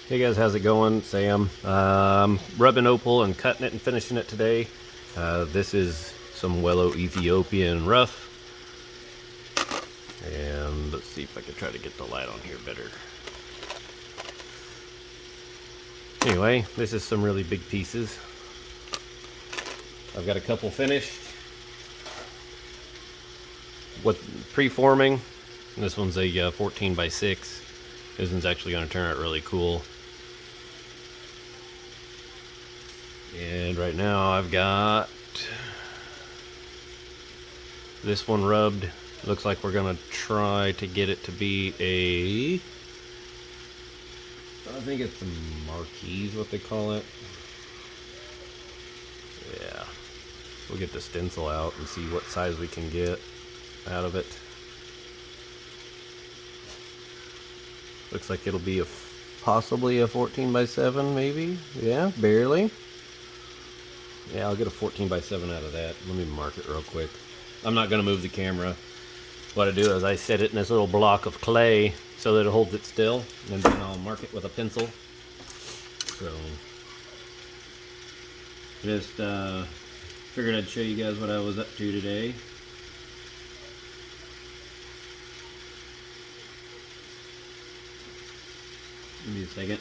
Hey guys, how's it going? Sam. Rubbing opal and cutting it and finishing it today. This is some Welo Ethiopian rough. And let's see if I can try to get the light on here better. Anyway, this is some really big pieces. I've got a couple finished. What preforming. This one's a 14 by 6. This one's actually going to turn out really cool. And right now I've got this one rubbed. Looks like we're gonna try to get it to be I think it's a marquise, what they call it. Yeah. We'll get the stencil out and see what size we can get out of it. Looks like it'll be possibly a 14 by 7 maybe. Yeah, barely. Yeah, I'll get a 14 by 7 out of that. Let me mark it real quick. I'm not going to move the camera. What I do is I set it in this little block of clay so that it holds it still, and then I'll mark it with a pencil. So, just figured I'd show you guys what I was up to today. Give me a second.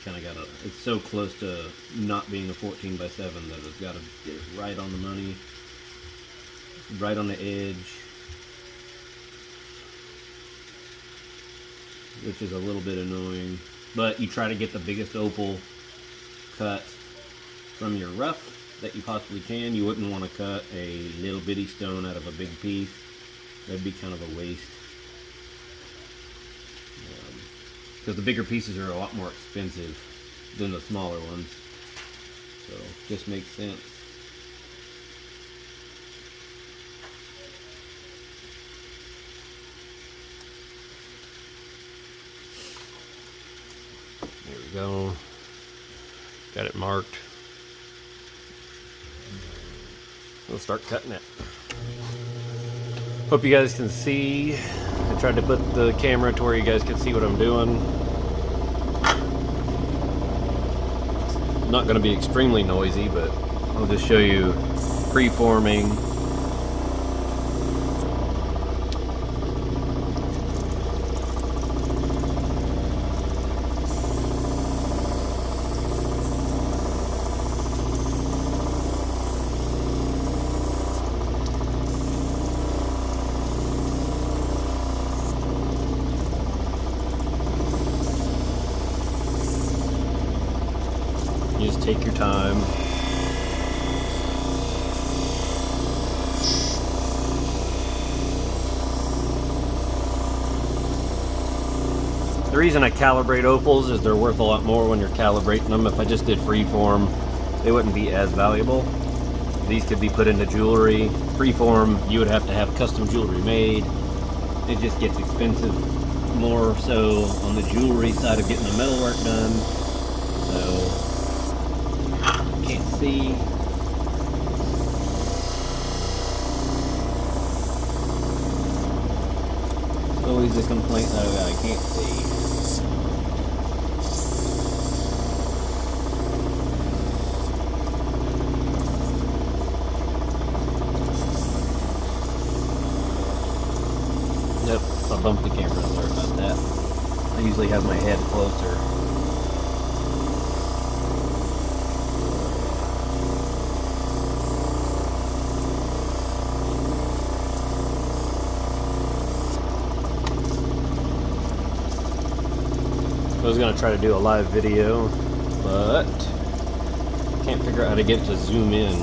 Kind of got it's so close to not being a 14 by 7 that it's got to get right on the money, right on the edge, which is a little bit annoying. But you try to get the biggest opal cut from your rough that you possibly can. You wouldn't want to cut a little bitty stone out of a big piece. That'd be kind of a waste. Because the bigger pieces are a lot more expensive than the smaller ones. So, just makes sense. There we go. Got it marked. We'll start cutting it. Hope you guys can see. I tried to put the camera to where you guys can see what I'm doing. It's not going to be extremely noisy, but I'll just show you preforming. You just take your time. The reason I calibrate opals is they're worth a lot more when you're calibrating them. If I just did freeform, they wouldn't be as valuable. These could be put into jewelry. Freeform, you would have to have custom jewelry made. It just gets expensive, more so on the jewelry side of getting the metalwork done. So, can't see. It's always a complaint that I can't see. Yep, I bumped the camera, sorry about that. I usually have my head closer. I was going to try to do a live video, but can't figure out how to get it to zoom in.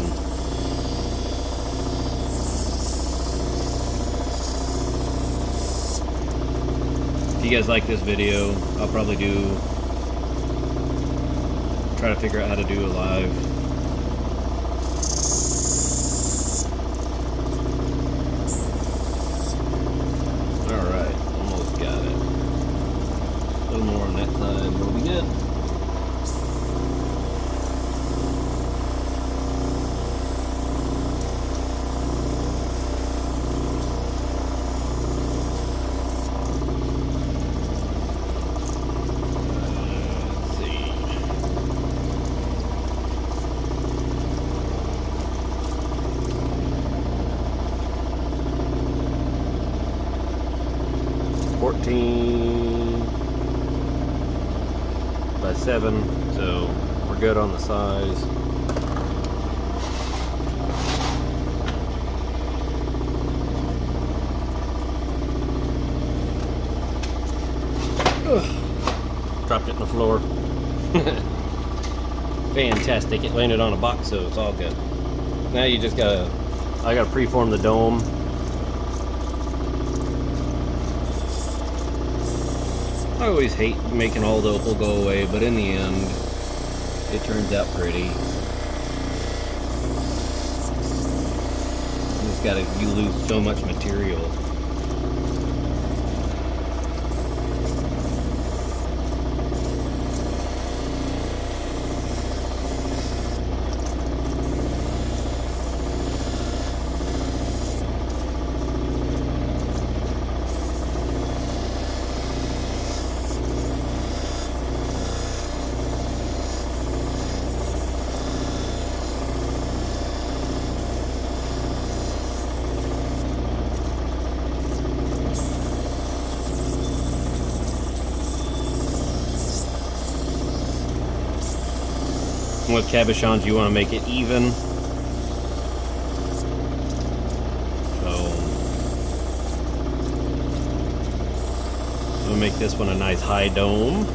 If you guys like this video, I'll probably try to figure out how to do a live. Alright, almost got it. A little more on that side, we'll be good. 14 by 7, so we're good on the size. Ugh. Dropped it on the floor. Fantastic, it landed on a box, so it's all good. Now you just gotta, I gotta preform the dome. I always hate making all the opal go away, but in the end, it turns out pretty. You lose so much material. With cabochons, you want to make it even. So we'll make this one a nice high dome.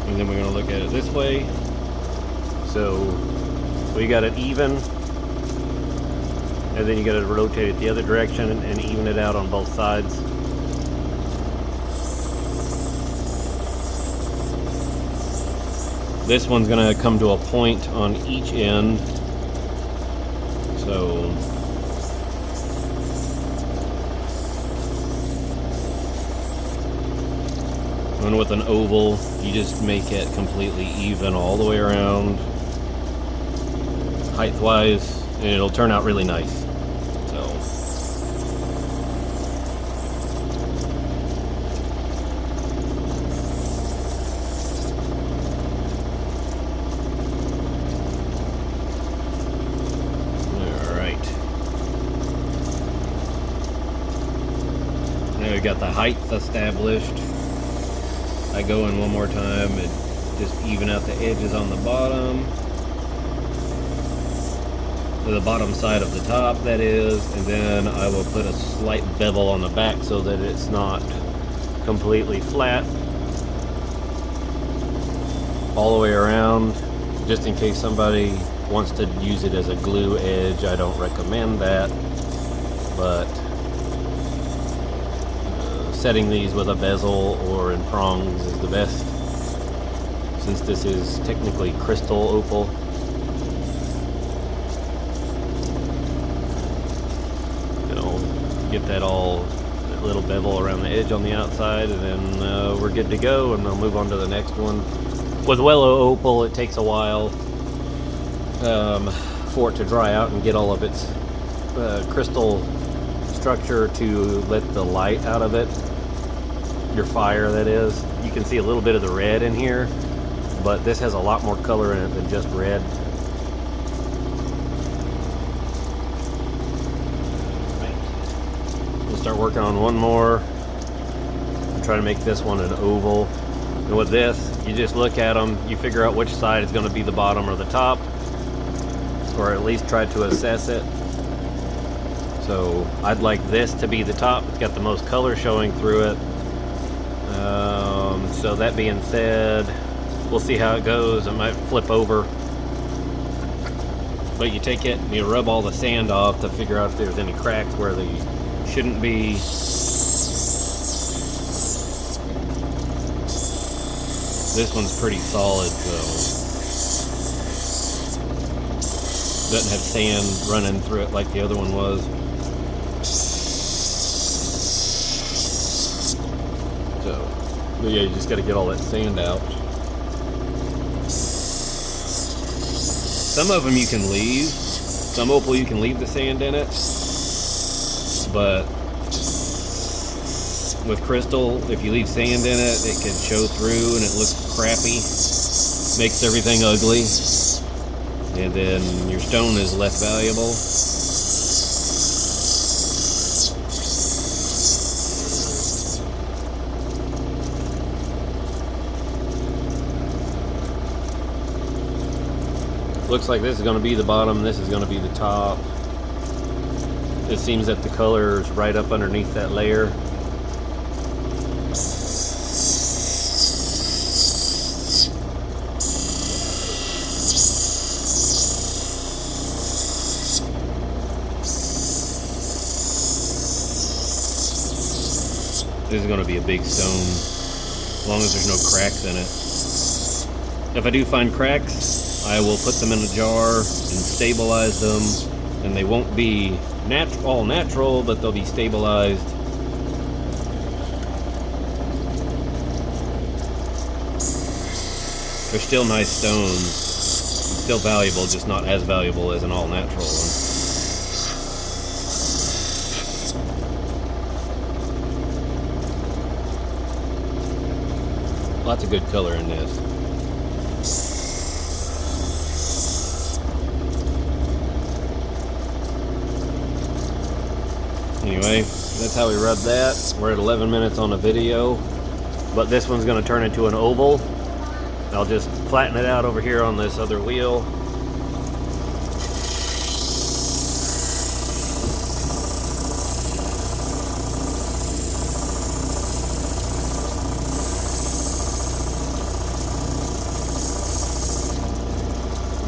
And then we're going to look at it this way. So we got it even. And then you got to rotate it the other direction and even it out on both sides. This one's going to come to a point on each end. So and with an oval, you just make it completely even all the way around, height-wise, and it'll turn out really nice. We got the height established. I go in one more time and just even out the edges on the bottom, to the bottom side of the top, that is, and then I will put a slight bevel on the back so that it's not completely flat all the way around, just in case somebody wants to use it as a glue edge. I don't recommend that, but setting these with a bezel or in prongs is the best, since this is technically crystal opal. Get that little bevel around the edge on the outside, and then we're good to go, and I'll move on to the next one. With Welo opal, it takes a while for it to dry out and get all of its crystal structure to let the light out of it. Your fire, that is. You can see a little bit of the red in here, but this has a lot more color in it than just red. We'll start working on one more. I'm trying to make this one an oval. And with this, you just look at them, you figure out which side is going to be the bottom or the top, or at least try to assess it. So I'd like this to be the top. It's got the most color showing through it. So that being said, we'll see how it goes. I might flip over. But you take it and you rub all the sand off to figure out if there's any cracks where they shouldn't be. This one's pretty solid, so doesn't have sand running through it like the other one was. So, but yeah, you just got to get all that sand out. Some of them you can leave. Some opal you can leave the sand in it. But with crystal, if you leave sand in it, it can show through and it looks crappy. Makes everything ugly. And then your stone is less valuable. looks like this is going to be the bottom, this is going to be the top. It seems that the color is right up underneath that layer. This is going to be a big stone, as long as there's no cracks in it. If I do find cracks, I will put them in a jar and stabilize them, and they won't be all natural, but they'll be stabilized. They're still nice stones, still valuable, just not as valuable as an all natural one. Lots of good color in this. Anyway, that's how we rub that. We're at 11 minutes on the video, but this one's going to turn into an oval. I'll just flatten it out over here on this other wheel.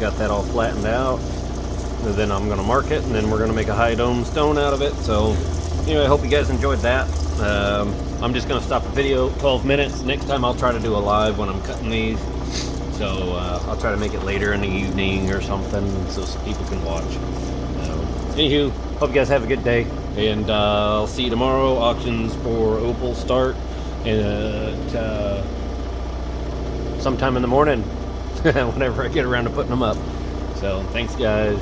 Got that all flattened out, and then I'm going to mark it, and then we're going to make a high dome stone out of it. So anyway, I hope you guys enjoyed that. I'm just going to stop the video 12 minutes. Next time I'll try to do a live when I'm cutting these, so I'll try to make it later in the evening or something so people can watch. Anywho, hope you guys have a good day, and I'll see you tomorrow. Auctions for Opal start at sometime in the morning. Whenever I get around to putting them up. So thanks guys.